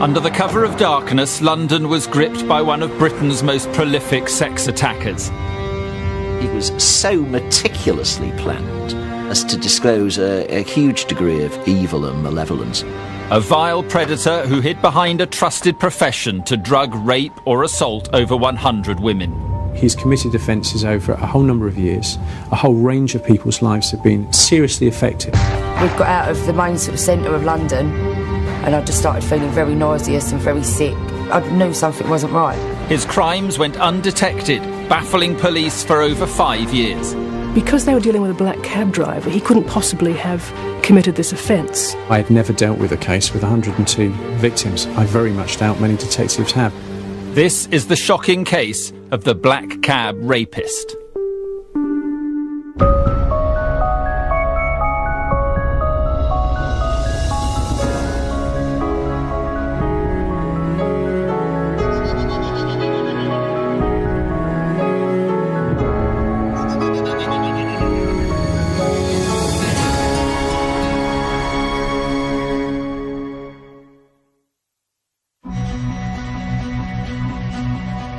Under the cover of darkness, London was gripped by one of Britain's most prolific sex attackers. It was so meticulously planned as to disclose a huge degree of evil and malevolence. A vile predator who hid behind a trusted profession to drug, rape or assault over 100 women. He's committed offences over a whole number of years. A whole range of people's lives have been seriously affected. We've got out of the main sort of centre of London and I just started feeling very nauseous and very sick. I knew something wasn't right. His crimes went undetected, baffling police for over 5 years. Because they were dealing with a black cab driver, he couldn't possibly have committed this offence. I had never dealt with a case with 102 victims. I very much doubt many detectives have. This is the shocking case of the black cab rapist. –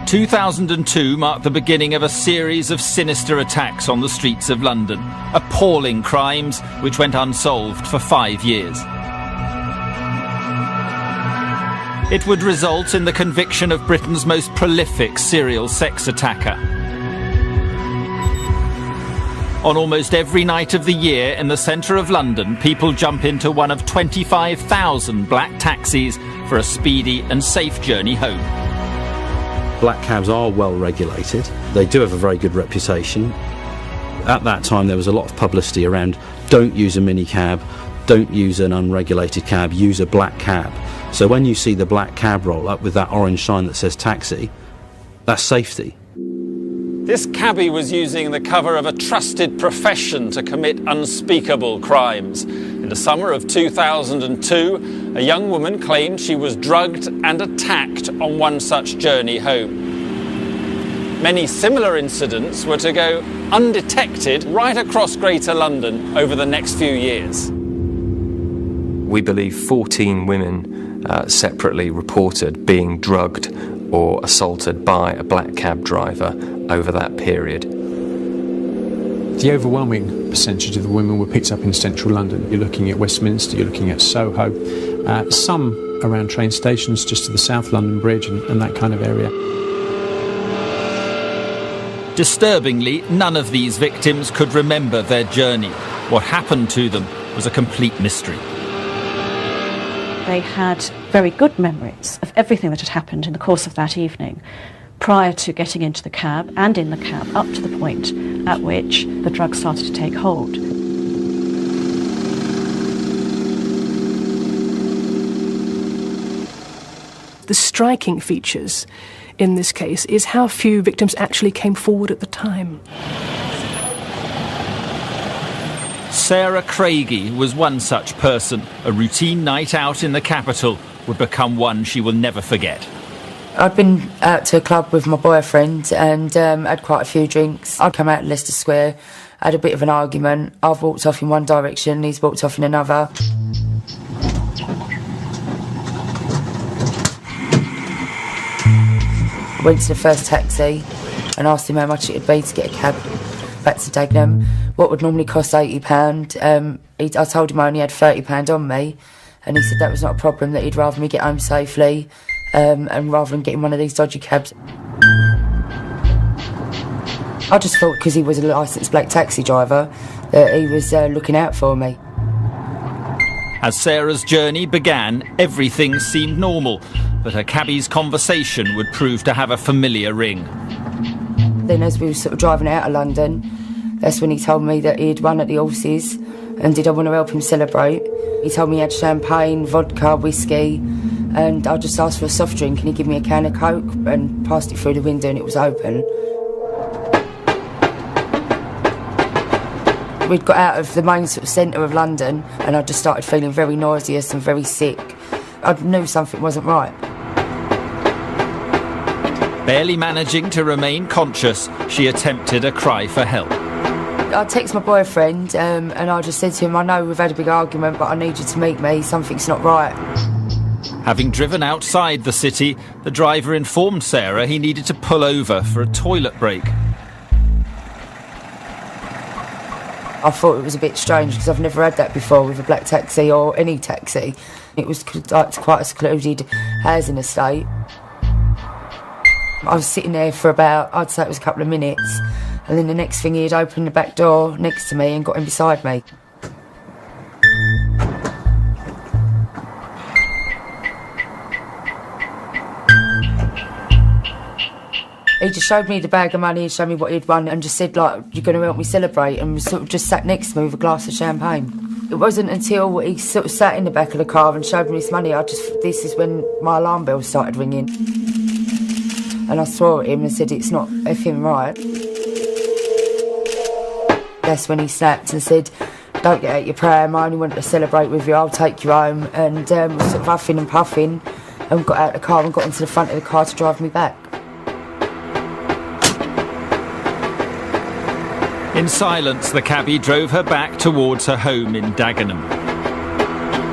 2002 marked the beginning of a series of sinister attacks on the streets of London. Appalling crimes which went unsolved for 5 years. It would result in the conviction of Britain's most prolific serial sex attacker. On almost every night of the year in the centre of London, people jump into one of 25,000 black taxis for a speedy and safe journey home. Black cabs are well regulated. They do have a very good reputation. At that time there was a lot of publicity around don't use a minicab, don't use an unregulated cab, use a black cab. So when you see the black cab roll up with that orange sign that says taxi, that's safety. This cabbie was using the cover of a trusted profession to commit unspeakable crimes. In the summer of 2002, a young woman claimed she was drugged and attacked on one such journey home. Many similar incidents were to go undetected right across Greater London over the next few years. We believe 14 women separately reported being drugged or assaulted by a black cab driver over that period. The overwhelming percentage of the women were picked up in central London. You're looking at Westminster, you're looking at Soho, some around train stations just to the South London Bridge and that kind of area. Disturbingly, none of these victims could remember their journey. What happened to them was a complete mystery. They had very good memories of everything that had happened in the course of that evening, prior to getting into the cab and in the cab up to the point at which the drug started to take hold. The striking features in this case is how few victims actually came forward at the time. Sarah Craigie was one such person. A routine night out in the capital would become one she will never forget. I'd been out to a club with my boyfriend and had quite a few drinks. I'd come out of Leicester Square, had a bit of an argument. I've walked off in one direction, he's walked off in another. Went to the first taxi and asked him how much it would be to get a cab back to Dagenham. What would normally cost £80. I told him I only had £30 on me, and he said that was not a problem, that he'd rather me get home safely and rather than getting one of these dodgy cabs. I just thought because he was a licensed black taxi driver that he was looking out for me. As Sarah's journey began, everything seemed normal, but her cabbie's conversation would prove to have a familiar ring. Then as we were sort of driving out of London, that's when he told me that he'd won at the horses and did I want to help him celebrate. He told me he had champagne, vodka, whiskey, and I just asked for a soft drink and he gave me a can of Coke and passed it through the window and it was open. We'd got out of the main sort of centre of London and I just started feeling very nauseous and very sick. I knew something wasn't right. Barely managing to remain conscious, she attempted a cry for help. I texted my boyfriend and I just said to him, I know we've had a big argument, but I need you to meet me, something's not right. Having driven outside the city, the driver informed Sarah he needed to pull over for a toilet break. I thought it was a bit strange because I've never had that before with a black taxi or any taxi. It was like quite a secluded housing estate. I was sitting there for about, I'd say it was a couple of minutes, and then the next thing he'd opened the back door next to me and got in beside me. He just showed me the bag of money and showed me what he'd won and just said, like, you're going to help me celebrate, and sort of just sat next to me with a glass of champagne. It wasn't until he sort of sat in the back of the car and showed me his money, this is when my alarm bell started ringing. And I swore at him and said, it's not effing right. That's when he snapped and said, don't get out your pram, I only wanted to celebrate with you, I'll take you home. And was sort of huffing and puffing and got out of the car and got into the front of the car to drive me back. In silence, the cabbie drove her back towards her home in Dagenham.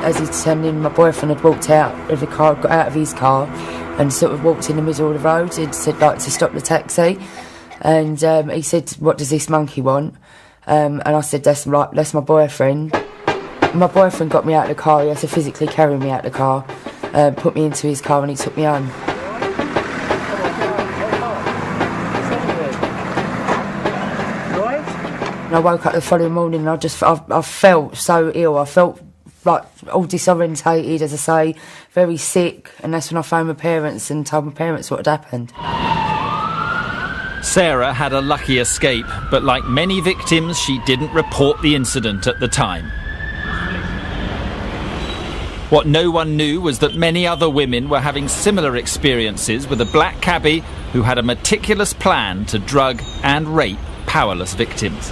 As he turned in, my boyfriend had walked out of the car, got out of his car and sort of walked in the middle of the road. He'd said, like, to stop the taxi. And he said, what does this monkey want? And I said, that's my boyfriend. My boyfriend got me out of the car. He had to physically carry me out of the car, put me into his car, and he took me home. And I woke up the following morning and I felt so ill. I felt like all disorientated, as I say, very sick. And that's when I phoned my parents and told my parents what had happened. Sarah had a lucky escape, but like many victims, she didn't report the incident at the time. What no one knew was that many other women were having similar experiences with a black cabbie who had a meticulous plan to drug and rape powerless victims.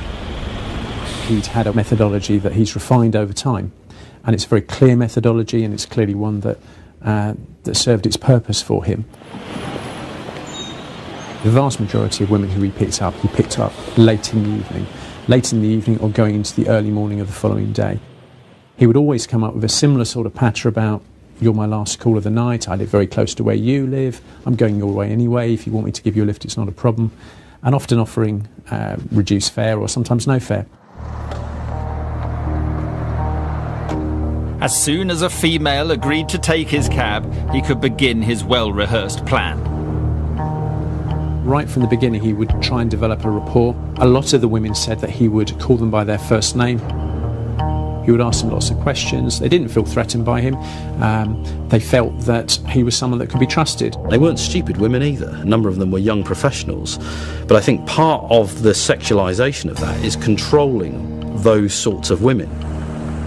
He'd had a methodology that he's refined over time, and it's a very clear methodology, and it's clearly one that served its purpose for him. The vast majority of women who he picked up late in the evening or going into the early morning of the following day. He would always come up with a similar sort of patter about, you're my last call of the night, I live very close to where you live, I'm going your way anyway, if you want me to give you a lift it's not a problem, and often offering reduced fare or sometimes no fare. As soon as a female agreed to take his cab, he could begin his well-rehearsed plan. Right from the beginning, he would try and develop a rapport. A lot of the women said that he would call them by their first name. He would ask them lots of questions. They didn't feel threatened by him. They felt that he was someone that could be trusted. They weren't stupid women either. A number of them were young professionals. But I think part of the sexualisation of that is controlling those sorts of women.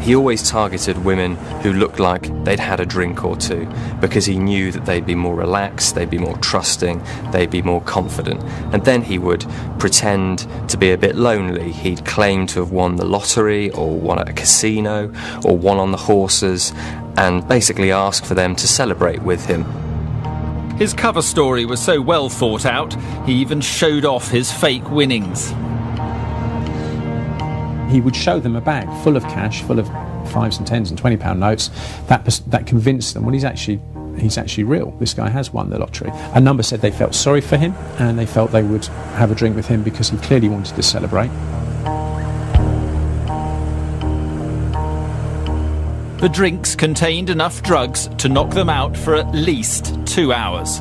He always targeted women who looked like they'd had a drink or two because he knew that they'd be more relaxed, they'd be more trusting, they'd be more confident. And then he would pretend to be a bit lonely. He'd claim to have won the lottery or won at a casino or won on the horses and basically ask for them to celebrate with him. His cover story was so well thought out, he even showed off his fake winnings. He would show them a bag full of cash, full of 5s and 10s and £20 notes. That convinced them, well, he's actually real. This guy has won the lottery. A number said they felt sorry for him and they felt they would have a drink with him because he clearly wanted to celebrate. The drinks contained enough drugs to knock them out for at least 2 hours.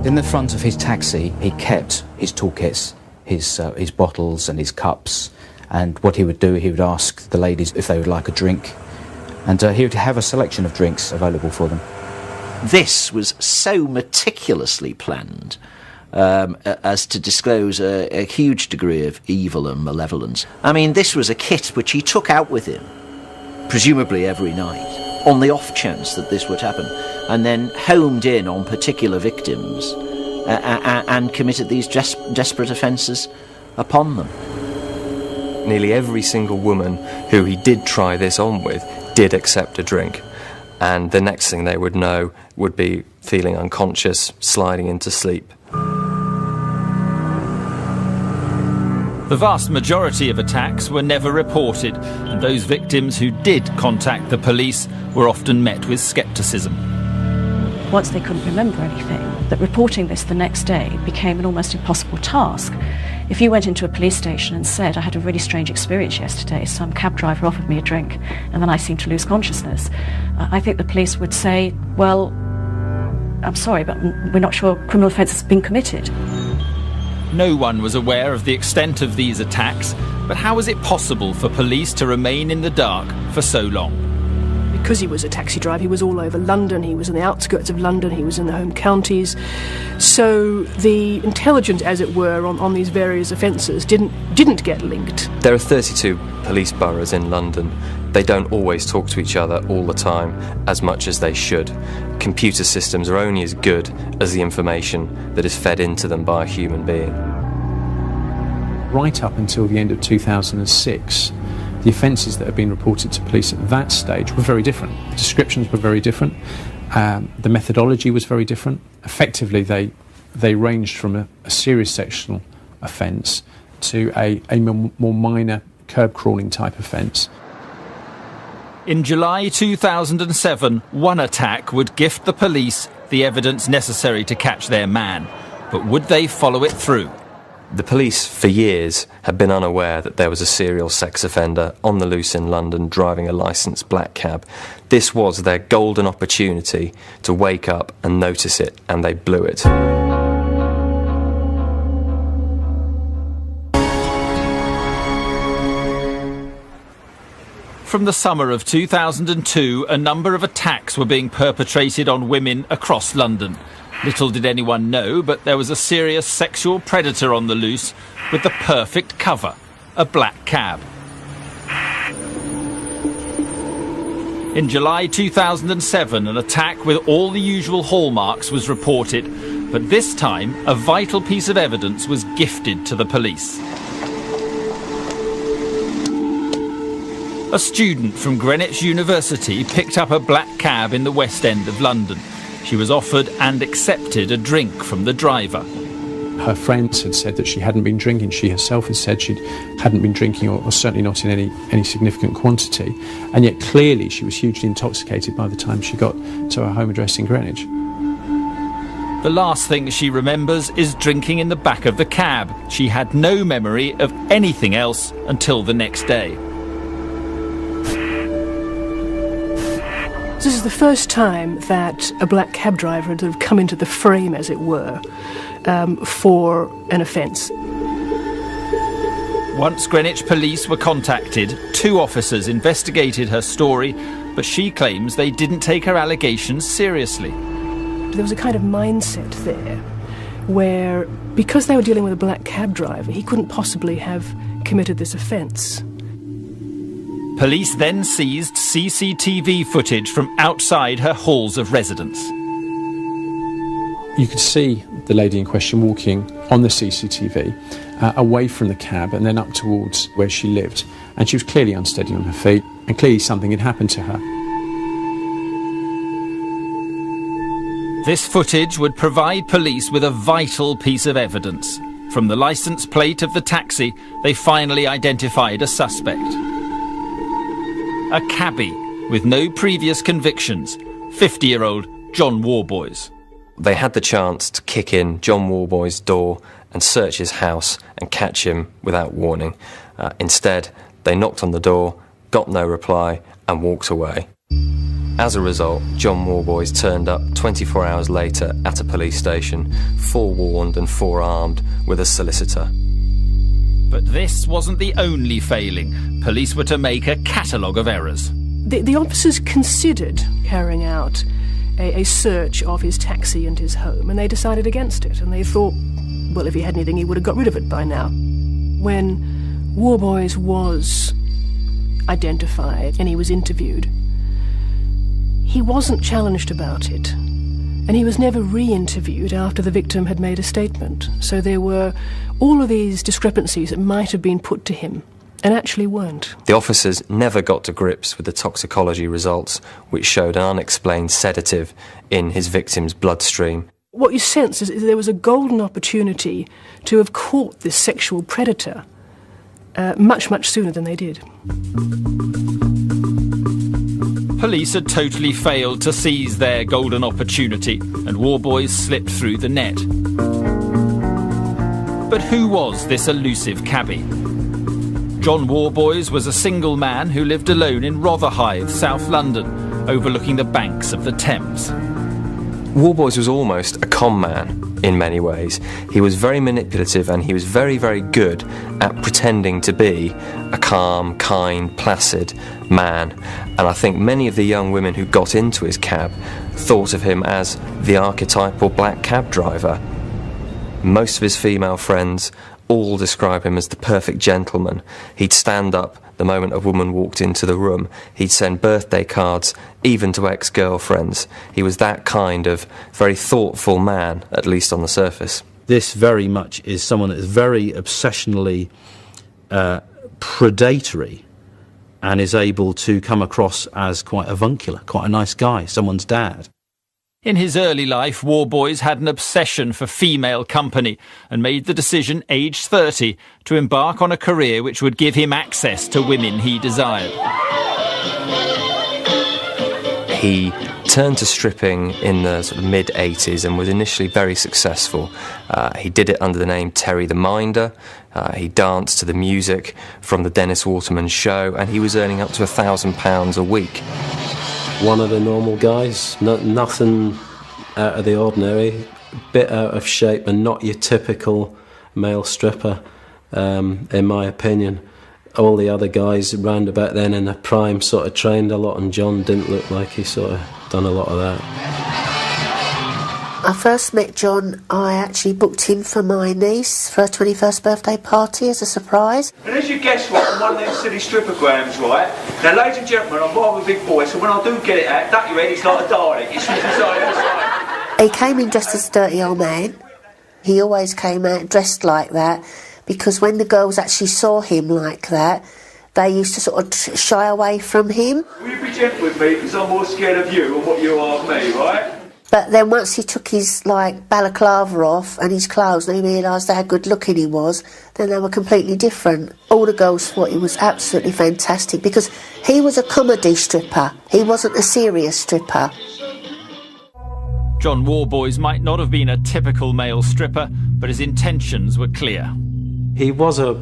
In the front of his taxi, he kept his toolkits, his bottles and his cups, and what he would do, he would ask the ladies if they would like a drink, and he would have a selection of drinks available for them. This was so meticulously planned as to disclose a huge degree of evil and malevolence. I mean, this was a kit which he took out with him, presumably every night, on the off chance that this would happen, and then homed in on particular victims and committed these desperate offences upon them. Nearly every single woman who he did try this on with did accept a drink, and the next thing they would know would be feeling unconscious, sliding into sleep. The vast majority of attacks were never reported, and those victims who did contact the police were often met with scepticism. Once they couldn't remember anything, that reporting this the next day became an almost impossible task. If you went into a police station and said, I had a really strange experience yesterday, some cab driver offered me a drink and then I seemed to lose consciousness, I think the police would say, well, I'm sorry, but we're not sure a criminal offence has been committed. No one was aware of the extent of these attacks, but how was it possible for police to remain in the dark for so long? Because he was a taxi driver, he was all over London, he was in the outskirts of London, he was in the home counties. So the intelligence, as it were, on these various offences didn't get linked. There are 32 police boroughs in London. They don't always talk to each other all the time as much as they should. Computer systems are only as good as the information that is fed into them by a human being. Right up until the end of 2006, the offences that had been reported to police at that stage were very different. The descriptions were very different. The methodology was very different. Effectively, they ranged from a serious sexual offence to a more minor curb crawling type offence. In July 2007, one attack would gift the police the evidence necessary to catch their man. But would they follow it through? The police, for years, had been unaware that there was a serial sex offender on the loose in London driving a licensed black cab. This was their golden opportunity to wake up and notice it, and they blew it. From the summer of 2002, a number of attacks were being perpetrated on women across London. Little did anyone know, but there was a serious sexual predator on the loose with the perfect cover, a black cab. In July 2007, an attack with all the usual hallmarks was reported, but this time a vital piece of evidence was gifted to the police. A student from Greenwich University picked up a black cab in the West End of London. She was offered and accepted a drink from the driver. Her friends had said that she hadn't been drinking. She herself had said she hadn't been drinking, or certainly not in any significant quantity. And yet clearly she was hugely intoxicated by the time she got to her home address in Greenwich. The last thing she remembers is drinking in the back of the cab. She had no memory of anything else until the next day. This is the first time that a black cab driver had sort of come into the frame, as it were, for an offence. Once Greenwich police were contacted, 2 officers investigated her story, but she claims they didn't take her allegations seriously. There was a kind of mindset there where, because they were dealing with a black cab driver, he couldn't possibly have committed this offence. Police then seized CCTV footage from outside her halls of residence. You could see the lady in question walking on the CCTV away from the cab and then up towards where she lived. And she was clearly unsteady on her feet, and clearly something had happened to her. This footage would provide police with a vital piece of evidence. From the licence plate of the taxi, they finally identified a suspect. A cabbie with no previous convictions, 50-year-old John Worboys. They had the chance to kick in John Worboys' door and search his house and catch him without warning. Instead, they knocked on the door, got no reply, and walked away. As a result, John Worboys turned up 24 hours later at a police station, forewarned and forearmed with a solicitor. But this wasn't the only failing. Police were to make a catalogue of errors. The officers considered carrying out a search of his taxi and his home, and they decided against it. And they thought, well, if he had anything, he would have got rid of it by now. When Worboys was identified and he was interviewed, he wasn't challenged about it. And he was never re-interviewed after the victim had made a statement. So there were all of these discrepancies that might have been put to him, and actually weren't. The officers never got to grips with the toxicology results, which showed an unexplained sedative in his victim's bloodstream. What you sense is there was a golden opportunity to have caught this sexual predator much, much sooner than they did. Police had totally failed to seize their golden opportunity, and Worboys slipped through the net. But who was this elusive cabbie? John Worboys was a single man who lived alone in Rotherhithe, South London, overlooking the banks of the Thames. Worboys was almost a con man in many ways. He was very manipulative, and he was very, very good at pretending to be a calm, kind, placid man. And I think many of the young women who got into his cab thought of him as the archetypal black cab driver. Most of his female friends all describe him as the perfect gentleman. He'd stand up the moment a woman walked into the room. He'd send birthday cards, even to ex-girlfriends. He was that kind of very thoughtful man, at least on the surface. This very much is someone that is very obsessionally predatory and is able to come across as quite avuncular, quite a nice guy, someone's dad. In his early life, Worboys had an obsession for female company and made the decision, aged 30, to embark on a career which would give him access to women he desired. He turned to stripping in the sort of mid-80s and was initially very successful. He did it under the name Terry the Minder. He danced to the music from the Dennis Waterman show, and he was earning up to £1,000 a week. One of the normal guys, nothing out of the ordinary, bit out of shape and not your typical male stripper, in my opinion. All the other guys round about then in their prime sort of trained a lot, and John didn't look like he sort of done a lot of that. I first met John, I actually booked him for my niece for her 21st birthday party as a surprise. And as you guess what, I'm one of them silly strippergrams, right? Now, ladies and gentlemen, I'm rather a big boy, so when I do get it out, duck your head, it's like a Dalek. It's from side to side. He came in dressed as a dirty old man. He always came out dressed like that, because when the girls actually saw him like that, they used to sort of shy away from him. Will you be gentle with me, because I'm more scared of you than what you are of me, right? But then once he took his, balaclava off and his clothes, and he realised how good looking he was, then they were completely different. All the girls thought he was absolutely fantastic, because he was a comedy stripper. He wasn't a serious stripper. John Worboys might not have been a typical male stripper, but his intentions were clear. He was a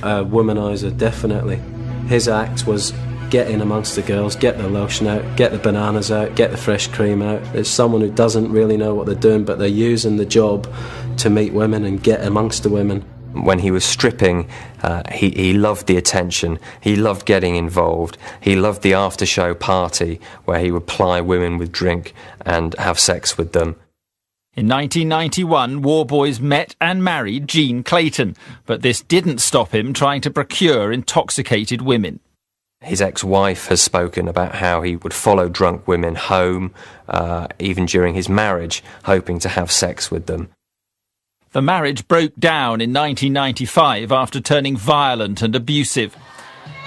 womaniser, definitely. His act was get in amongst the girls, get the lotion out, get the bananas out, get the fresh cream out. It's someone who doesn't really know what they're doing, but they're using the job to meet women and get amongst the women. When he was stripping, he loved the attention, he loved getting involved, he loved the after-show party where he would ply women with drink and have sex with them. In 1991, Worboys met and married Jean Clayton, but this didn't stop him trying to procure intoxicated women. His ex-wife has spoken about how he would follow drunk women home, even during his marriage, hoping to have sex with them. The marriage broke down in 1995 after turning violent and abusive.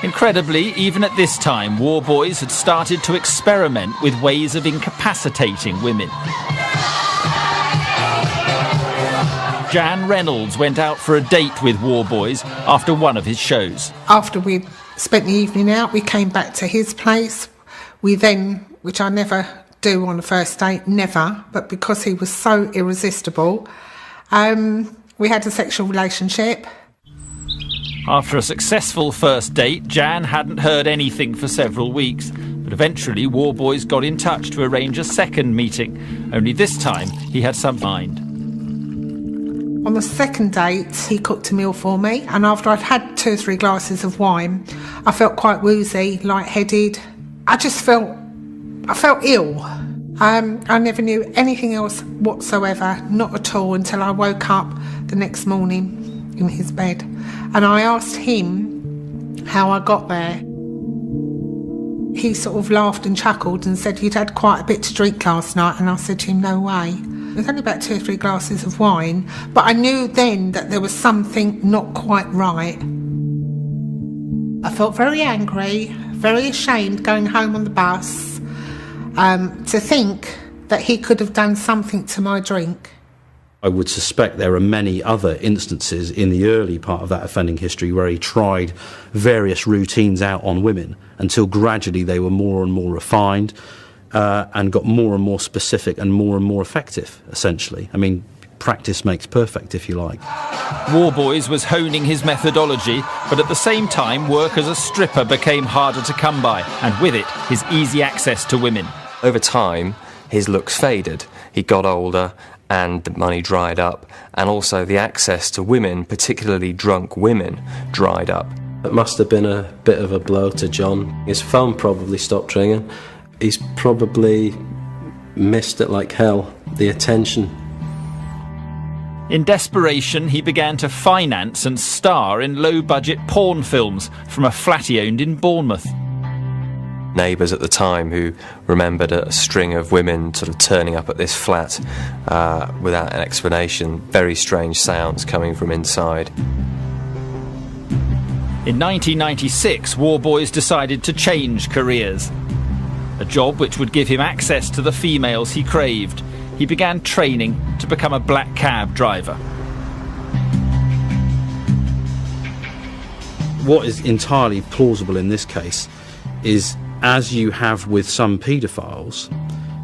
Incredibly, even at this time, Worboys had started to experiment with ways of incapacitating women. Jan Reynolds went out for a date with Worboys after one of his shows. After we spent the evening out, we came back to his place. We then, which I never do on a first date, never, but because he was so irresistible, we had a sexual relationship. After a successful first date, Jan hadn't heard anything for several weeks, but eventually Worboys got in touch to arrange a second meeting. Only this time he had some mind. On the second date, he cooked a meal for me, and after I'd had 2 or 3 glasses of wine, I felt quite woozy, lightheaded. I felt ill. I never knew anything else whatsoever, not at all, until I woke up the next morning in his bed. And I asked him how I got there. He sort of laughed and chuckled and said, "You'd had quite a bit to drink last night." And I said to him, "No way. It was only about 2 or 3 glasses of wine." But I knew then that there was something not quite right. I felt very angry, very ashamed going home on the bus, to think that he could have done something to my drink. I would suspect there are many other instances in the early part of that offending history where he tried various routines out on women until gradually they were more and more refined and got more and more specific and more effective, essentially. I mean, practice makes perfect, if you like. Worboys was honing his methodology, but at the same time, work as a stripper became harder to come by, and with it, his easy access to women. Over time, his looks faded. He got older, and the money dried up, and also the access to women, particularly drunk women, dried up. It must have been a bit of a blow to John. His phone probably stopped ringing. He's probably missed it like hell, the attention. In desperation, he began to finance and star in low-budget porn films from a flat he owned in Bournemouth. Neighbours at the time who remembered a string of women sort of turning up at this flat without an explanation, very strange sounds coming from inside. In 1996, Worboys decided to change careers. A job which would give him access to the females he craved. He began training to become a black cab driver. What is entirely plausible in this case is, as you have with some paedophiles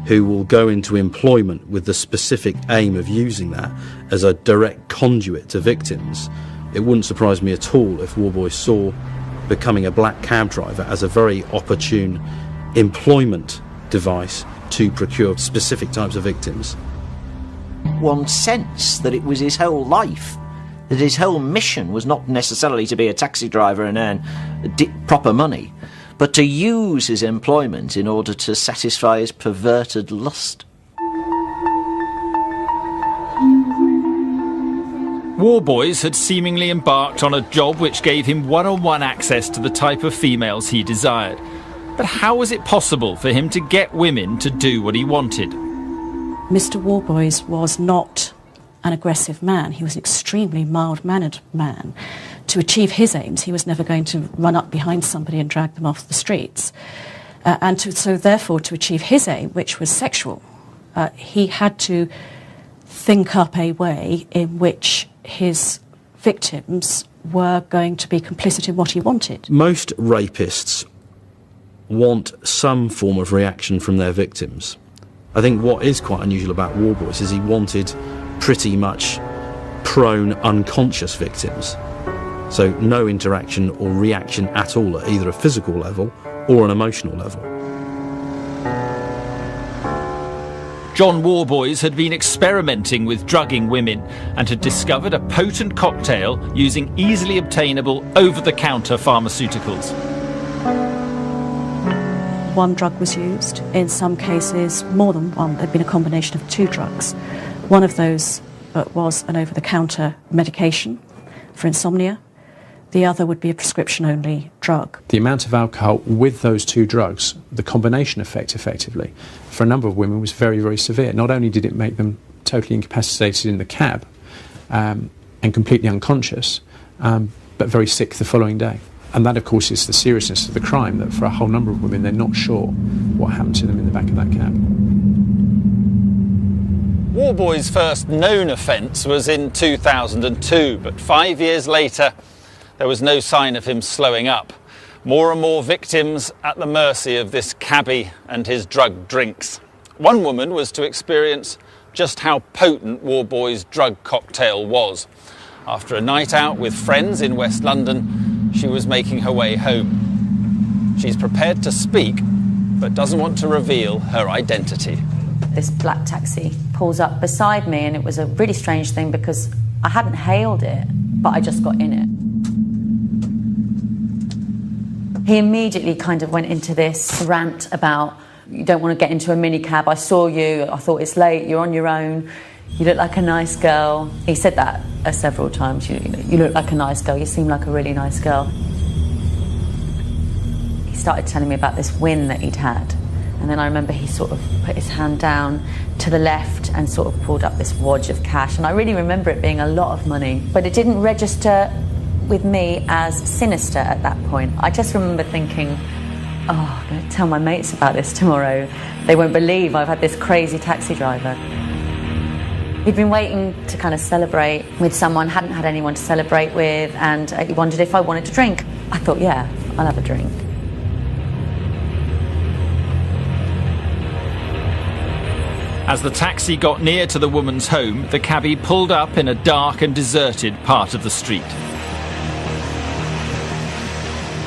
who will go into employment with the specific aim of using that as a direct conduit to victims, it wouldn't surprise me at all if Worboys saw becoming a black cab driver as a very opportune employment device to procure specific types of victims. One sense that it was his whole life, that his whole mission was not necessarily to be a taxi driver and earn proper money, but to use his employment in order to satisfy his perverted lust. Worboys had seemingly embarked on a job which gave him one-on-one access to the type of females he desired. But how was it possible for him to get women to do what he wanted? Mr. Worboys was not an aggressive man. He was an extremely mild-mannered man. To achieve his aims, he was never going to run up behind somebody and drag them off the streets. So therefore, to achieve his aim, which was sexual, he had to think up a way in which his victims were going to be complicit in what he wanted. Most rapists want some form of reaction from their victims. I think what is quite unusual about Worboys is he wanted pretty much prone, unconscious victims. So no interaction or reaction at all at either a physical level or an emotional level. John Worboys had been experimenting with drugging women and had discovered a potent cocktail using easily obtainable over-the-counter pharmaceuticals. One drug was used. In some cases, more than one. There'd been a combination of two drugs. One of those was an over-the-counter medication for insomnia. The other would be a prescription-only drug. The amount of alcohol with those two drugs, the combination effect, effectively, for a number of women was very, very severe. Not only did it make them totally incapacitated in the cab and completely unconscious, but very sick the following day. And that, of course, is the seriousness of the crime, that for a whole number of women, they're not sure what happened to them in the back of that cab. Worboys' first known offence was in 2002, but 5 years later, there was no sign of him slowing up. More and more victims at the mercy of this cabbie and his drugged drinks. One woman was to experience just how potent Worboys' drug cocktail was. After a night out with friends in West London, she was making her way home. She's prepared to speak, but doesn't want to reveal her identity. This black taxi pulls up beside me, and it was a really strange thing because I hadn't hailed it, but I just got in it. He immediately kind of went into this rant about, you don't want to get into a minicab, I saw you, I thought it's late, you're on your own, you look like a nice girl. He said that several times, you look like a nice girl, you seem like a really nice girl. He started telling me about this win that he'd had, and then I remember he sort of put his hand down to the left and sort of pulled up this wad of cash, and I really remember it being a lot of money, but it didn't register with me as sinister at that point. I just remember thinking, oh, I'm going to tell my mates about this tomorrow. They won't believe I've had this crazy taxi driver. He'd been waiting to kind of celebrate with someone, hadn't had anyone to celebrate with, and he wondered if I wanted to drink. I thought, yeah, I'll have a drink. As the taxi got near to the woman's home, the cabbie pulled up in a dark and deserted part of the street.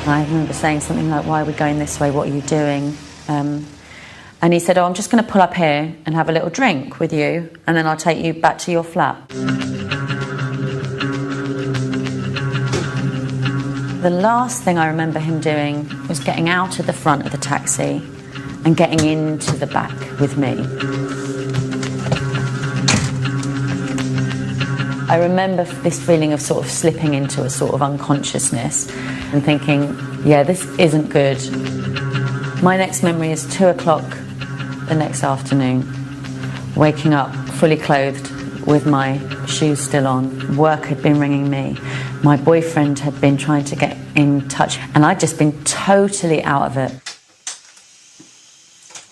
I remember saying something like, why are we going this way, what are you doing? And he said, oh, I'm just going to pull up here and have a little drink with you, and then I'll take you back to your flat. The last thing I remember him doing was getting out of the front of the taxi and getting into the back with me. I remember this feeling of sort of slipping into a sort of unconsciousness and thinking, yeah, this isn't good. My next memory is 2 o'clock the next afternoon, waking up fully clothed with my shoes still on. Work had been ringing me. My boyfriend had been trying to get in touch, and I'd just been totally out of it.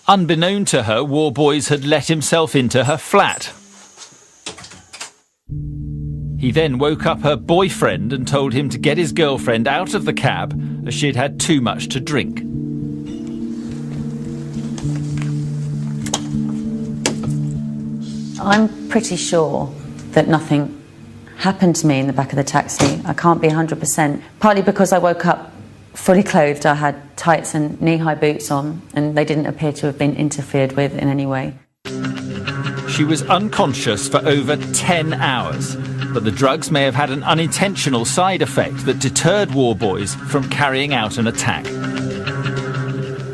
Unbeknown to her, Worboys had let himself into her flat. He then woke up her boyfriend and told him to get his girlfriend out of the cab as she'd had too much to drink. I'm pretty sure that nothing happened to me in the back of the taxi. I can't be 100%. Partly because I woke up fully clothed. I had tights and knee-high boots on, and they didn't appear to have been interfered with in any way. She was unconscious for over 10 hours, but the drugs may have had an unintentional side effect that deterred Worboys from carrying out an attack.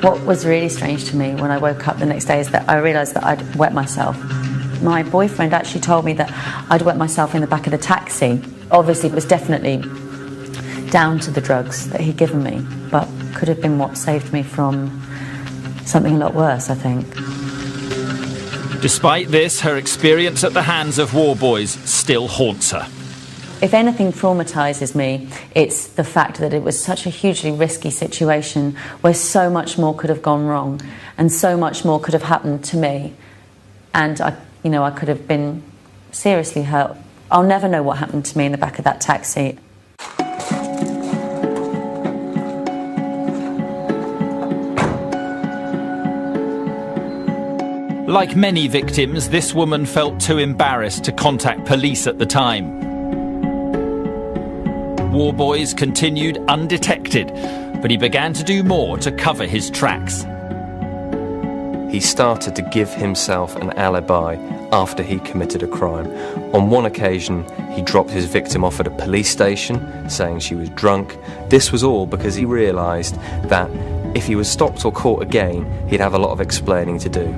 What was really strange to me when I woke up the next day is that I realised that I'd wet myself. My boyfriend actually told me that I'd wet myself in the back of the taxi. Obviously, it was definitely down to the drugs that he'd given me, but could have been what saved me from something a lot worse, I think. Despite this, her experience at the hands of Worboys still haunts her. If anything traumatises me, it's the fact that it was such a hugely risky situation where so much more could have gone wrong and so much more could have happened to me. And I could have been seriously hurt. I'll never know what happened to me in the back of that taxi. Like many victims, this woman felt too embarrassed to contact police at the time. Worboys continued undetected, but he began to do more to cover his tracks. He started to give himself an alibi after he committed a crime. On one occasion, he dropped his victim off at a police station, saying she was drunk. This was all because he realised that if he was stopped or caught again, he'd have a lot of explaining to do.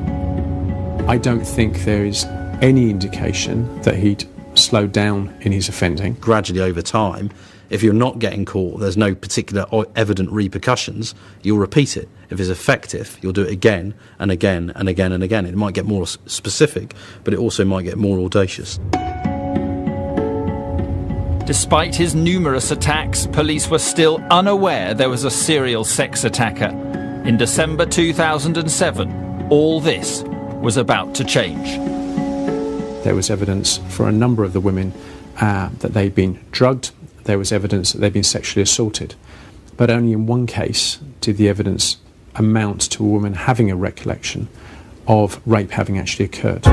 I don't think there is any indication that he'd slowed down in his offending. Gradually over time, if you're not getting caught, there's no particular or evident repercussions, you'll repeat it. If it's effective, you'll do it again and again and again and again. It might get more specific, but it also might get more audacious. Despite his numerous attacks, police were still unaware there was a serial sex attacker. In December 2007, all this was about to change. There was evidence for a number of the women that they'd been drugged. There was evidence that they'd been sexually assaulted. But only in one case did the evidence amount to a woman having a recollection of rape having actually occurred.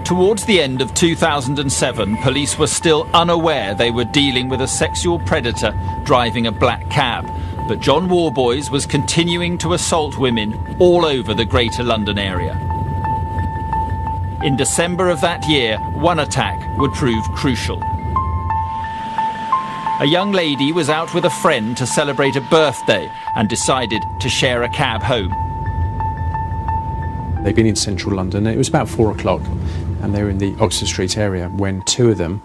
Towards the end of 2007, police were still unaware they were dealing with a sexual predator driving a black cab. But John Worboys was continuing to assault women all over the Greater London area. In December of that year, one attack would prove crucial. A young lady was out with a friend to celebrate a birthday and decided to share a cab home. They'd been in central London. It was about 4 o'clock and they were in the Oxford Street area when two of them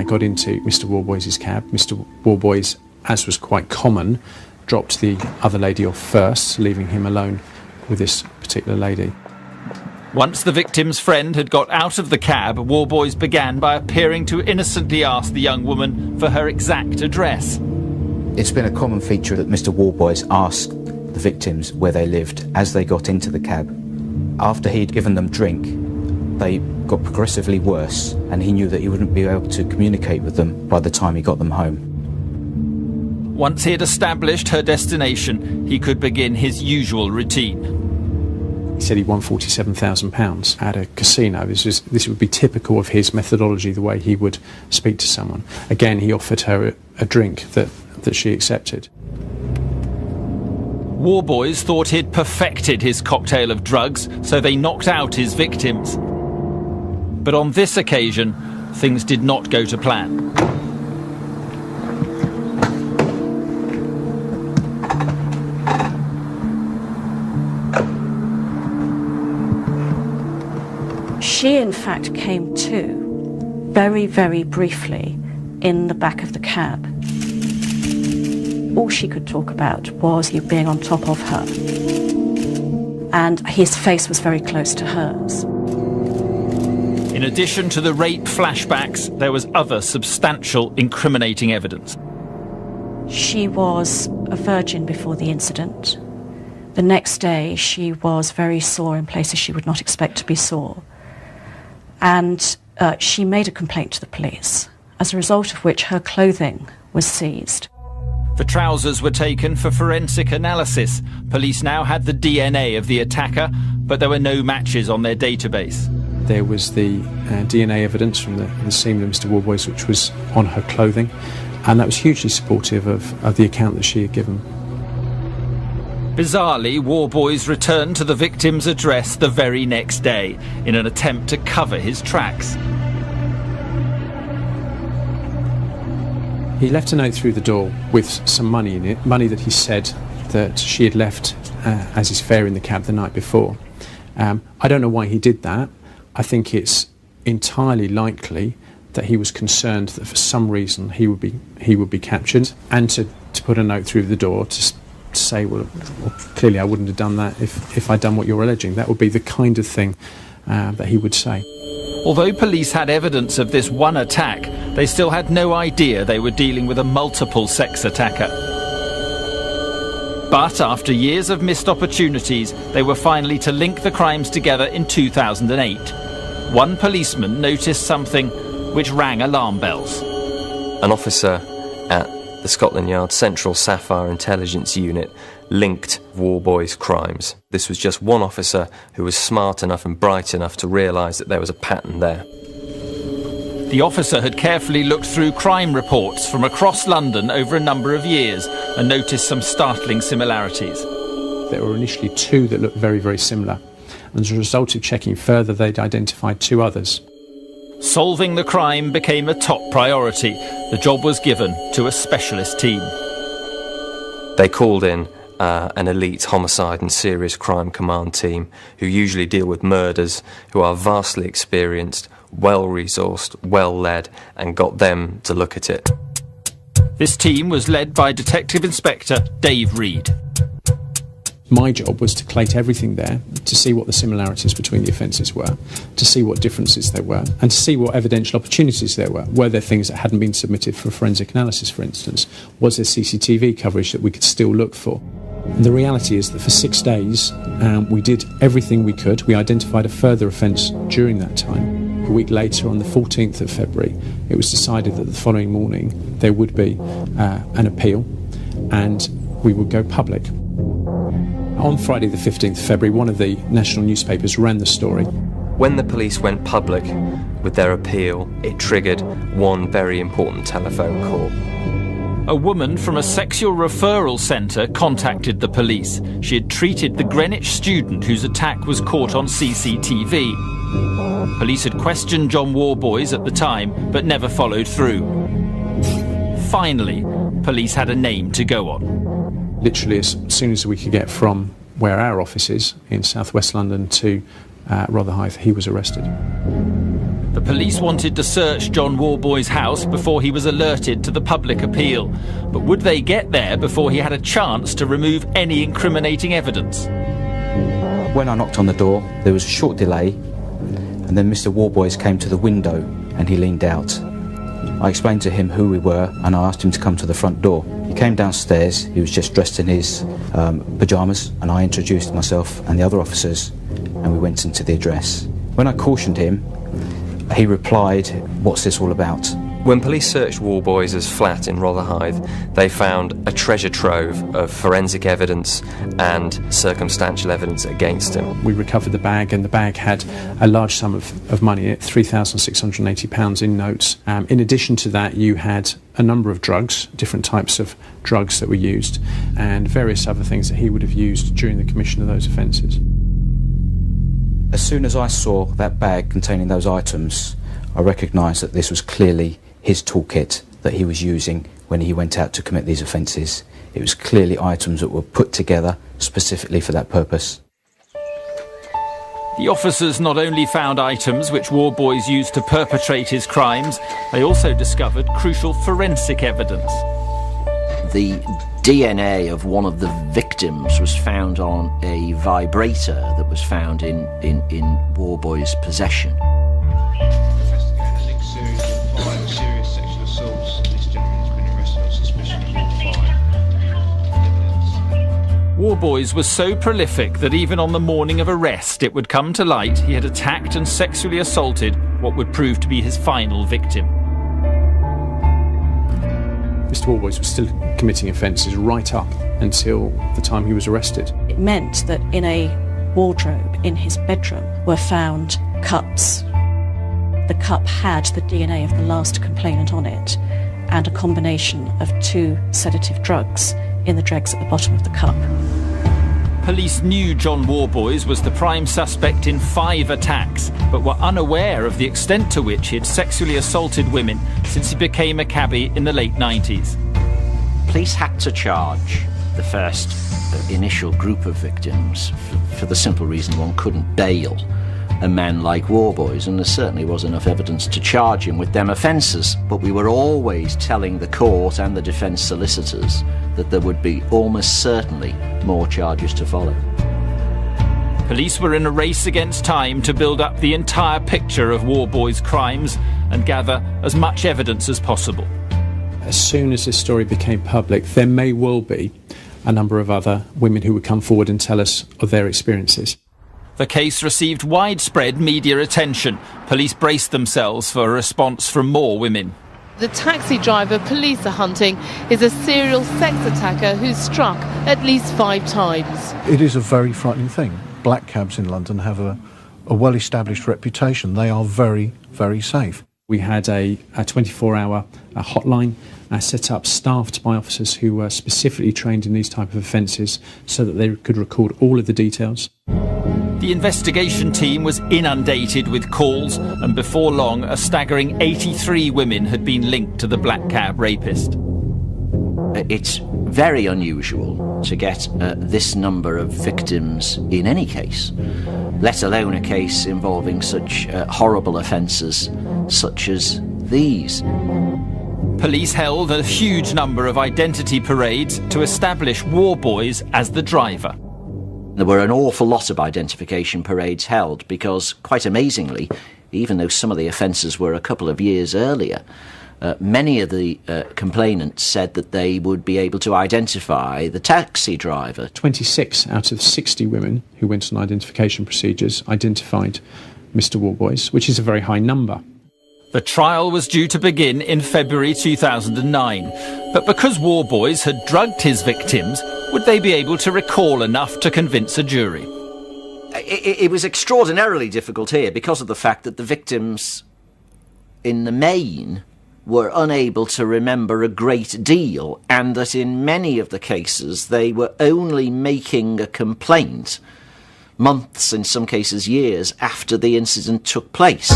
got into Mr. Worboys' cab. Mr. Worboys, as was quite common, dropped the other lady off first, leaving him alone with this particular lady. Once the victim's friend had got out of the cab, Worboys began by appearing to innocently ask the young woman for her exact address. It's been a common feature that Mr. Worboys asked the victims where they lived as they got into the cab. After he'd given them drink, they got progressively worse, and he knew that he wouldn't be able to communicate with them by the time he got them home. Once he had established her destination, he could begin his usual routine. He said he won £47,000 at a casino. This would be typical of his methodology, the way he would speak to someone. Again, he offered her a drink that she accepted. Worboys thought he'd perfected his cocktail of drugs, so they knocked out his victims. But on this occasion, things did not go to plan. She, in fact, came to very, very briefly in the back of the cab. All she could talk about was you being on top of her. And his face was very close to hers. In addition to the rape flashbacks, there was other substantial incriminating evidence. She was a virgin before the incident. The next day, she was very sore in places she would not expect to be sore. And she made a complaint to the police, as a result of which her clothing was seized. The trousers were taken for forensic analysis. Police now had the DNA of the attacker, but there were no matches on their database. There was the DNA evidence from the scene of Mr. Worboys, which was on her clothing, and that was hugely supportive of the account that she had given. Bizarrely, Worboys returned to the victim's address the very next day in an attempt to cover his tracks. He left a note through the door with some money in it, money that he said that she had left as his fare in the cab the night before. I don't know why he did that. I think it's entirely likely that he was concerned that for some reason he would be captured, and to put a note through the door to say, well, clearly I wouldn't have done that if I'd done what you're alleging. That would be the kind of thing that he would say. Although police had evidence of this one attack, they still had no idea they were dealing with a multiple sex attacker. But after years of missed opportunities, they were finally to link the crimes together in 2008. One policeman noticed something which rang alarm bells. An officer at the Scotland Yard Central Sapphire Intelligence Unit linked Worboys' crimes. This was just one officer who was smart enough and bright enough to realise that there was a pattern there. The officer had carefully looked through crime reports from across London over a number of years and noticed some startling similarities. There were initially two that looked very, very similar. And as a result of checking further, they'd identified two others. Solving the crime became a top priority. The job was given to a specialist team. They called in an elite homicide and serious crime command team who usually deal with murders, who are vastly experienced, well-resourced, well-led, and got them to look at it. This team was led by Detective Inspector Dave Reed. My job was to collate everything there, to see what the similarities between the offences were, to see what differences there were, and to see what evidential opportunities there were. Were there things that hadn't been submitted for forensic analysis, for instance? Was there CCTV coverage that we could still look for? And the reality is that for 6 days, we did everything we could. We identified a further offence during that time. A week later, on the 14th of February, it was decided that the following morning there would be an appeal and we would go public. On Friday the 15th of February, one of the national newspapers ran the story. When the police went public with their appeal, it triggered one very important telephone call. A woman from a sexual referral centre contacted the police. She had treated the Greenwich student whose attack was caught on CCTV. Police had questioned John Worboys at the time, but never followed through. Finally, police had a name to go on. Literally as soon as we could get from where our office is in southwest London to Rotherhithe, he was arrested. The police wanted to search John Worboys' house before he was alerted to the public appeal. But would they get there before he had a chance to remove any incriminating evidence? When I knocked on the door, there was a short delay, and then Mr. Worboys came to the window and he leaned out. I explained to him who we were and I asked him to come to the front door. He came downstairs, he was just dressed in his pyjamas, and I introduced myself and the other officers and we went into the address. When I cautioned him, he replied, "What's this all about?" When police searched Worboys' flat in Rotherhithe, they found a treasure trove of forensic evidence and circumstantial evidence against him. We recovered the bag, and the bag had a large sum of money in it, £3,680 in notes. In addition to that, you had a number of drugs, different types of drugs that were used, and various other things that he would have used during the commission of those offences. As soon as I saw that bag containing those items, I recognised that this was clearly his toolkit that he was using when he went out to commit these offences. It was clearly items that were put together specifically for that purpose. The officers not only found items which Worboys used to perpetrate his crimes, they also discovered crucial forensic evidence. The DNA of one of the victims was found on a vibrator that was found in Worboys' possession. Worboys was so prolific that even on the morning of arrest it would come to light he had attacked and sexually assaulted what would prove to be his final victim. Mr. Worboys was still committing offences right up until the time he was arrested. It meant that in a wardrobe in his bedroom were found cups. The cup had the DNA of the last complainant on it and a combination of 2 sedative drugs in the dregs at the bottom of the cup. Police knew John Worboys was the prime suspect in 5 attacks, but were unaware of the extent to which he had sexually assaulted women since he became a cabbie in the late 90s. Police had to charge the first initial group of victims for the simple reason one couldn't bail a man like Worboys, and there certainly was enough evidence to charge him with them offences. But we were always telling the court and the defence solicitors that there would be almost certainly more charges to follow. Police were in a race against time to build up the entire picture of Worboys' crimes and gather as much evidence as possible. As soon as this story became public, there may well be a number of other women who would come forward and tell us of their experiences. The case received widespread media attention. Police braced themselves for a response from more women. The taxi driver police are hunting is a serial sex attacker who's struck at least 5 times. It is a very frightening thing. Black cabs in London have a well-established reputation. They are very, very safe. We had a 24-hour hotline set up, staffed by officers who were specifically trained in these type of offences so that they could record all of the details. The investigation team was inundated with calls, and before long a staggering 83 women had been linked to the black cab rapist. It's very unusual to get this number of victims in any case, let alone a case involving such horrible offences such as these. Police held a huge number of identity parades to establish Worboys as the driver. There were an awful lot of identification parades held because, quite amazingly, even though some of the offences were a couple of years earlier, many of the complainants said that they would be able to identify the taxi driver. 26 out of 60 women who went on identification procedures identified Mr. Worboys, which is a very high number. The trial was due to begin in February 2009, but because Worboys had drugged his victims, would they be able to recall enough to convince a jury? It was extraordinarily difficult here because of the fact that the victims, in the main, were unable to remember a great deal, and that in many of the cases they were only making a complaint months, in some cases years, after the incident took place.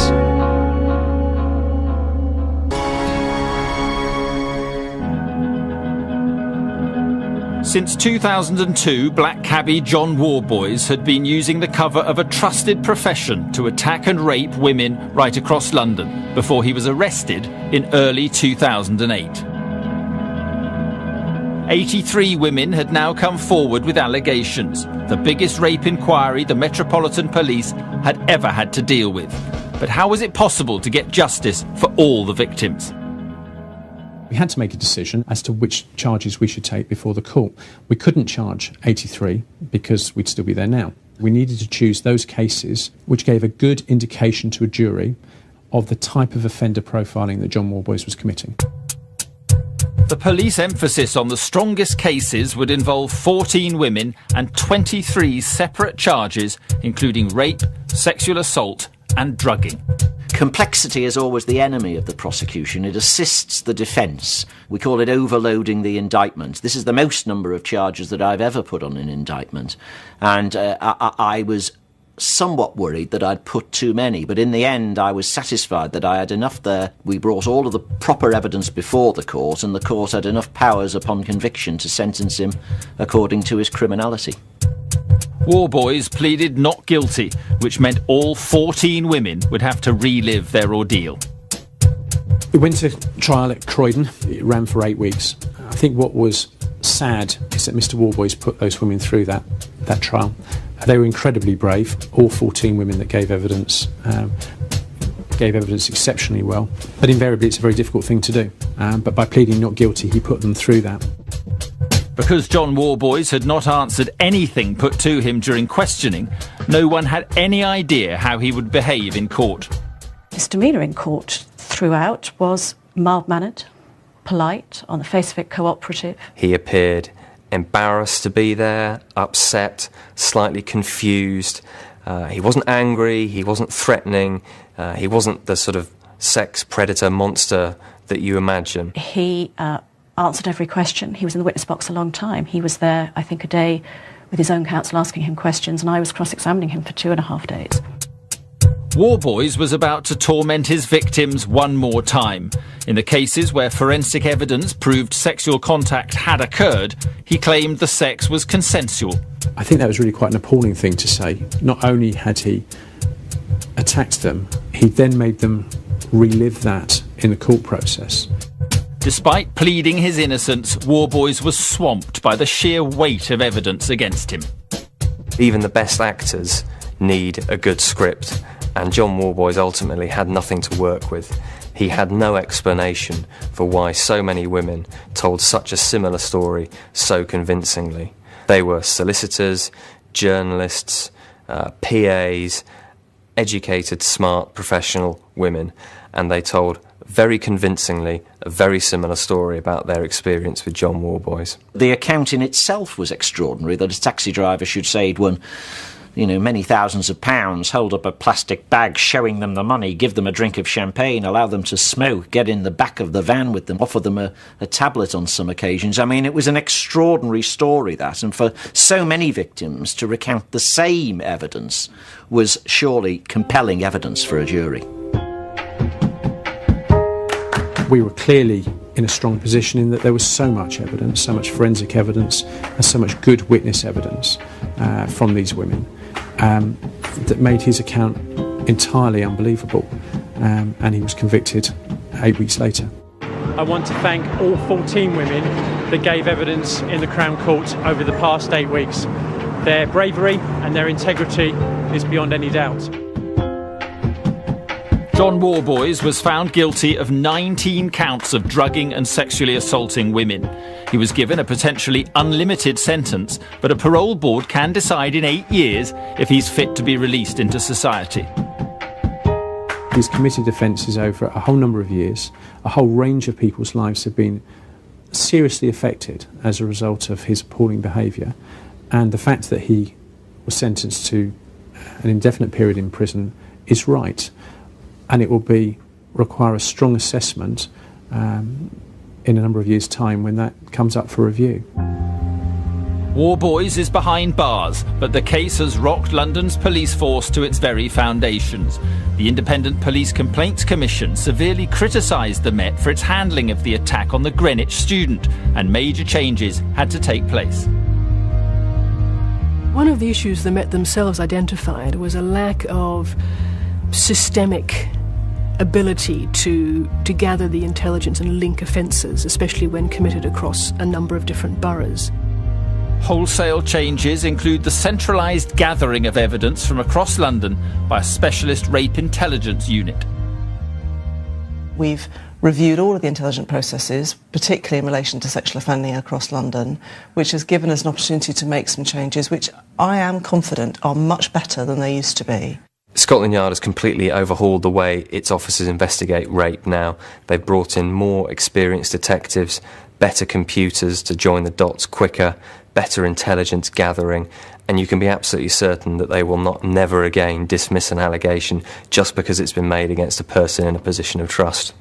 Since 2002, black cabbie John Worboys had been using the cover of a trusted profession to attack and rape women right across London before he was arrested in early 2008. 83 women had now come forward with allegations, the biggest rape inquiry the Metropolitan Police had ever had to deal with. But how was it possible to get justice for all the victims? We had to make a decision as to which charges we should take before the court. We couldn't charge 83 because we'd still be there now. We needed to choose those cases which gave a good indication to a jury of the type of offender profiling that John Worboys was committing. The police emphasis on the strongest cases would involve 14 women and 23 separate charges, including rape, sexual assault and drugging. Complexity is always the enemy of the prosecution. It assists the defence. We call it overloading the indictment. This is the most number of charges that I've ever put on an indictment. And I was somewhat worried that I'd put too many, but in the end I was satisfied that I had enough there. We brought all of the proper evidence before the court, and the court had enough powers upon conviction to sentence him according to his criminality. Worboys pleaded not guilty, which meant all 14 women would have to relive their ordeal. We went to trial at Croydon. It ran for 8 weeks. I think what was sad is that Mr Worboys put those women through that trial. They were incredibly brave, all 14 women that gave evidence exceptionally well. But invariably it's a very difficult thing to do. But by pleading not guilty, he put them through that. Because John Worboys had not answered anything put to him during questioning, no one had any idea how he would behave in court. His demeanour in court throughout was mild-mannered, polite, on the face of it cooperative. He appeared embarrassed to be there, upset, slightly confused. He wasn't angry, he wasn't threatening, he wasn't the sort of sex predator monster that you imagine. He answered every question. He was in the witness box a long time. He was there, I think, a day with his own counsel asking him questions, and I was cross-examining him for 2.5 days. Worboys was about to torment his victims one more time. In the cases where forensic evidence proved sexual contact had occurred, he claimed the sex was consensual. I think that was really quite an appalling thing to say. Not only had he attacked them, he then made them relive that in the court process. Despite pleading his innocence, Worboys was swamped by the sheer weight of evidence against him. Even the best actors need a good script, and John Worboys ultimately had nothing to work with. He had no explanation for why so many women told such a similar story so convincingly. They were solicitors, journalists, PAs, educated, smart, professional women, and they told very convincingly a very similar story about their experience with John Worboys. The account in itself was extraordinary, that a taxi driver should say he'd won, many thousands of pounds, hold up a plastic bag showing them the money, give them a drink of champagne, allow them to smoke, get in the back of the van with them, offer them a tablet on some occasions. I mean, it was an extraordinary story, that, and for so many victims to recount the same evidence was surely compelling evidence for a jury. We were clearly in a strong position in that there was so much evidence, so much forensic evidence, and so much good witness evidence from these women that made his account entirely unbelievable, and he was convicted 8 weeks later. I want to thank all 14 women that gave evidence in the Crown Court over the past 8 weeks. Their bravery and their integrity is beyond any doubt. John Worboys was found guilty of 19 counts of drugging and sexually assaulting women. He was given a potentially unlimited sentence, but a parole board can decide in 8 years if he's fit to be released into society. He's committed offences over a whole number of years. A whole range of people's lives have been seriously affected as a result of his appalling behaviour, and the fact that he was sentenced to an indefinite period in prison is right. And it will require a strong assessment in a number of years' time when that comes up for review. Worboys is behind bars, but the case has rocked London's police force to its very foundations. The Independent Police Complaints Commission severely criticised the Met for its handling of the attack on the Greenwich student, and major changes had to take place. One of the issues the Met themselves identified was a lack of systemic ability to gather the intelligence and link offences, especially when committed across a number of different boroughs. Wholesale changes include the centralised gathering of evidence from across London by a specialist rape intelligence unit. We've reviewed all of the intelligence processes, particularly in relation to sexual offending across London, which has given us an opportunity to make some changes which I am confident are much better than they used to be. Scotland Yard has completely overhauled the way its officers investigate rape now. They've brought in more experienced detectives, better computers to join the dots quicker, better intelligence gathering, and you can be absolutely certain that they will never again dismiss an allegation just because it's been made against a person in a position of trust.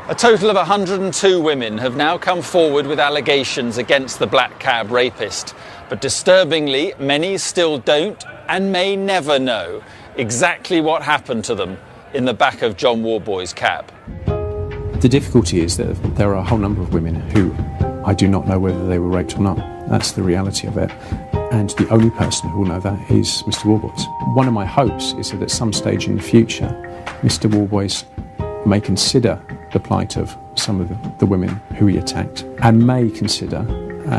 A total of 102 women have now come forward with allegations against the black cab rapist. But disturbingly, many still don't and may never know exactly what happened to them in the back of John Worboys' cab. The difficulty is that there are a whole number of women who I do not know whether they were raped or not. That's the reality of it. And the only person who will know that is Mr. Worboys. One of my hopes is that at some stage in the future, Mr. Worboys may consider the plight of some of the women who he attacked and may consider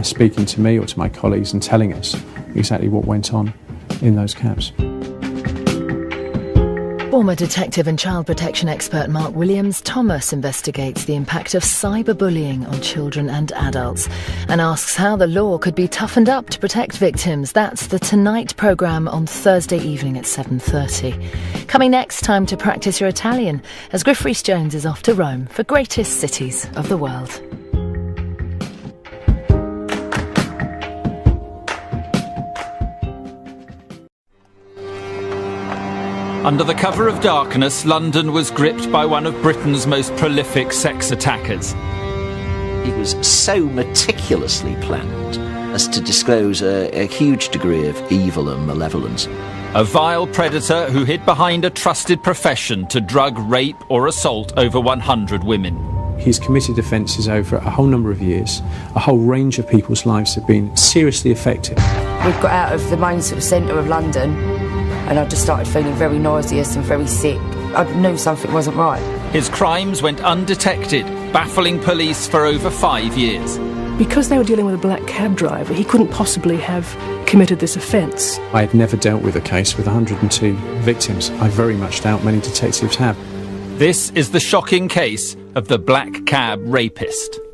speaking to me or to my colleagues and telling us exactly what went on in those cabs. Former detective and child protection expert Mark Williams-Thomas investigates the impact of cyberbullying on children and adults and asks how the law could be toughened up to protect victims. That's the Tonight programme on Thursday evening at 7:30. Coming next, time to practice your Italian as Griff Rhys-Jones is off to Rome for Greatest Cities of the World. Under the cover of darkness, London was gripped by one of Britain's most prolific sex attackers. It was so meticulously planned as to disclose a huge degree of evil and malevolence. A vile predator who hid behind a trusted profession to drug, rape or assault over 100 women. He's committed offences over a whole number of years. A whole range of people's lives have been seriously affected. We've got out of the main sort of centre of London and I just started feeling very nauseous and very sick. I knew something wasn't right. His crimes went undetected, baffling police for over 5 years. Because they were dealing with a black cab driver, he couldn't possibly have committed this offence. I had never dealt with a case with 102 victims. I very much doubt many detectives have. This is the shocking case of the black cab rapist. –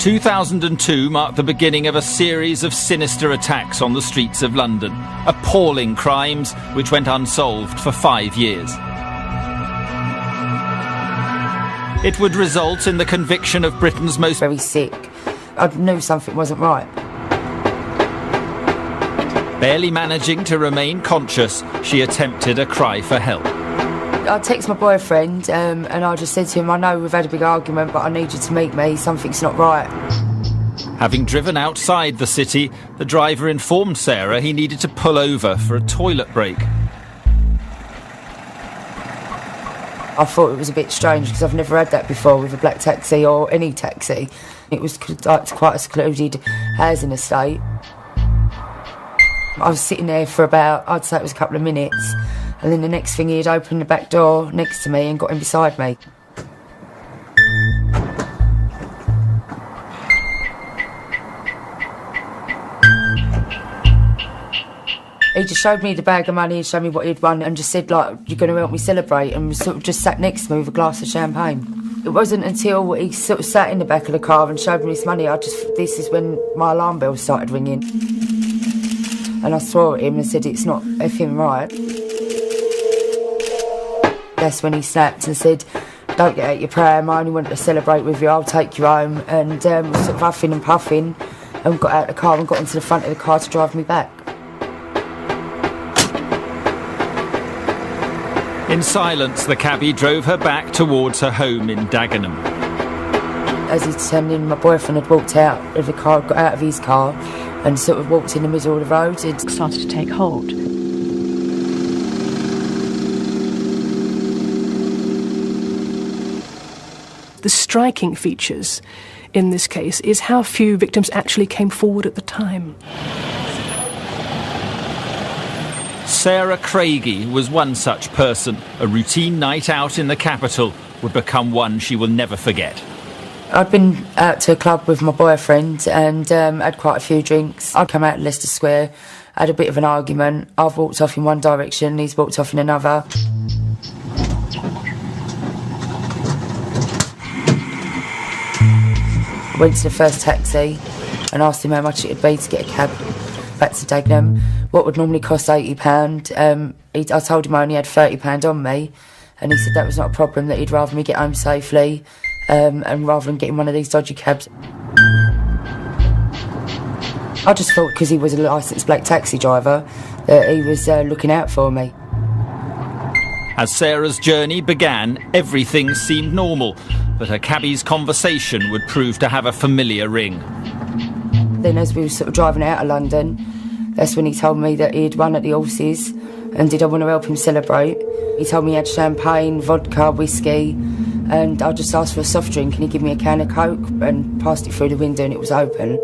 2002 marked the beginning of a series of sinister attacks on the streets of London. Appalling crimes which went unsolved for 5 years. It would result in the conviction of Britain's most... Very sick. I knew something wasn't right. Barely managing to remain conscious, she attempted a cry for help. I texted my boyfriend and I just said to him, I know we've had a big argument, but I need you to meet me. Something's not right. Having driven outside the city, the driver informed Sarah he needed to pull over for a toilet break. I thought it was a bit strange because I've never had that before with a black taxi or any taxi. It was like quite a secluded housing estate. I was sitting there for about, I'd say it was a couple of minutes, and then the next thing he'd opened the back door next to me and got in beside me. He just showed me the bag of money and showed me what he'd won and just said, like, you're going to help me celebrate, and sort of just sat next to me with a glass of champagne. It wasn't until he sort of sat in the back of the car and showed me this money, this is when my alarm bell started ringing. And I swore at him and said, it's not effing right. That's when he snapped and said, don't get out your pram, I only want to celebrate with you, I'll take you home. And sort of huffing and puffing and got out of the car and got into the front of the car to drive me back. In silence, the cabbie drove her back towards her home in Dagenham. As he turned in, my boyfriend had walked out of the car, got out of his car and sort of walked in the middle of the road. It started to take hold. the striking features in this case is how few victims actually came forward at the time. Sarah Craigie was one such person. A routine night out in the capital would become one she will never forget. I'd been out to a club with my boyfriend and had quite a few drinks. I'd come out of Leicester Square, had a bit of an argument. I've walked off in one direction, he's walked off in another. Went to the first taxi and asked him how much it would be to get a cab back to Dagenham. What would normally cost £80. I told him I only had £30 on me, and he said that was not a problem, that he'd rather me get home safely and rather than getting one of these dodgy cabs. I just thought because he was a licensed black taxi driver that he was looking out for me. As Sarah's journey began, everything seemed normal, but her cabbie's conversation would prove to have a familiar ring. Then as we were sort of driving out of London, that's when he told me that he'd won at the horses and did I want to help him celebrate. He told me he had champagne, vodka, whiskey, and I just asked for a soft drink and he gave me a can of Coke and passed it through the window and it was open.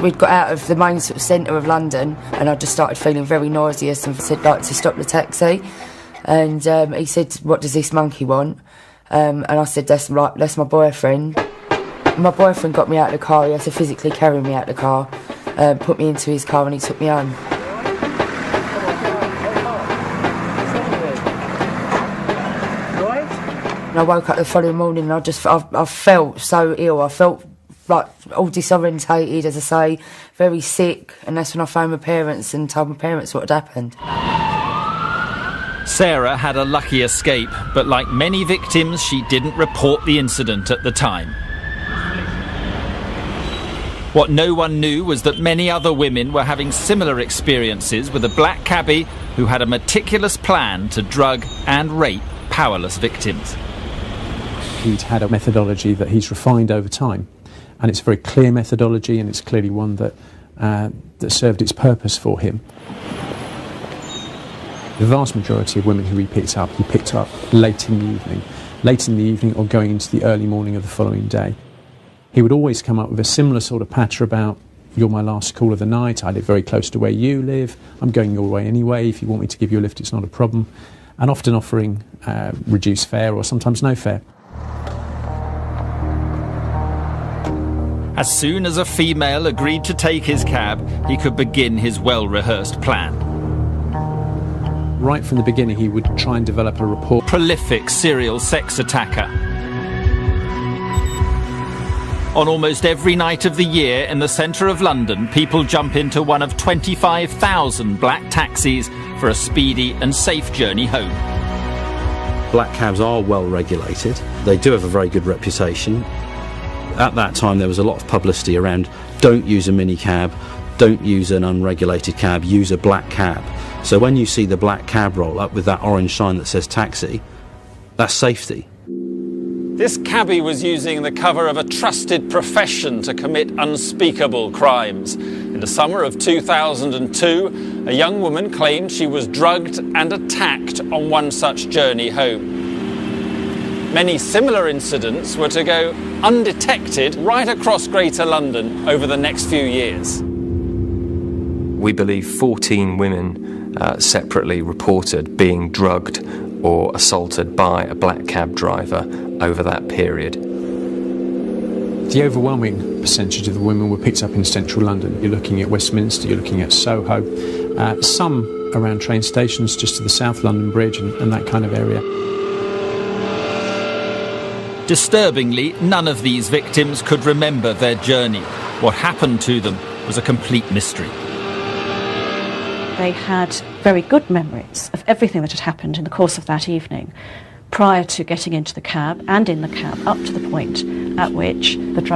We'd got out of the main sort of centre of London and I just started feeling very nauseous and said like to stop the taxi. And he said, "What does this monkey want?" And I said, that's my boyfriend. My boyfriend got me out of the car. He had to physically carry me out of the car, put me into his car and he took me home. And I woke up the following morning and I felt so ill. I felt like all disorientated, as I say, very sick. And that's when I phoned my parents and told my parents what had happened. Sarah had a lucky escape, but like many victims, she didn't report the incident at the time. What no one knew was that many other women were having similar experiences with a black cabbie who had a meticulous plan to drug and rape powerless victims. He'd had a methodology that he's refined over time, and it's a very clear methodology, and it's clearly one that served its purpose for him. The vast majority of women who he picked up late in the evening or going into the early morning of the following day. He would always come up with a similar sort of patter about, "You're my last call of the night, I live very close to where you live, I'm going your way anyway, if you want me to give you a lift it's not a problem," and often offering reduced fare or sometimes no fare. As soon as a female agreed to take his cab, he could begin his well-rehearsed plan. Right from the beginning, he would try and develop a rapport. Prolific serial sex attacker. On almost every night of the year in the centre of London, people jump into one of 25,000 black taxis for a speedy and safe journey home. Black cabs are well regulated. They do have a very good reputation. At that time, there was a lot of publicity around don't use a mini cab, don't use an unregulated cab, use a black cab. So when you see the black cab roll up with that orange sign that says taxi, that's safety. This cabbie was using the cover of a trusted profession to commit unspeakable crimes. In the summer of 2002, a young woman claimed she was drugged and attacked on one such journey home. Many similar incidents were to go undetected right across Greater London over the next few years. We believe 14 women separately reported being drugged or assaulted by a black cab driver over that period. The overwhelming percentage of the women were picked up in central London. You're looking at Westminster, you're looking at Soho, some around train stations just to the South London Bridge and that kind of area. Disturbingly, none of these victims could remember their journey. What happened to them was a complete mystery. They had very good memories of everything that had happened in the course of that evening, prior to getting into the cab and in the cab up to the point at which the drug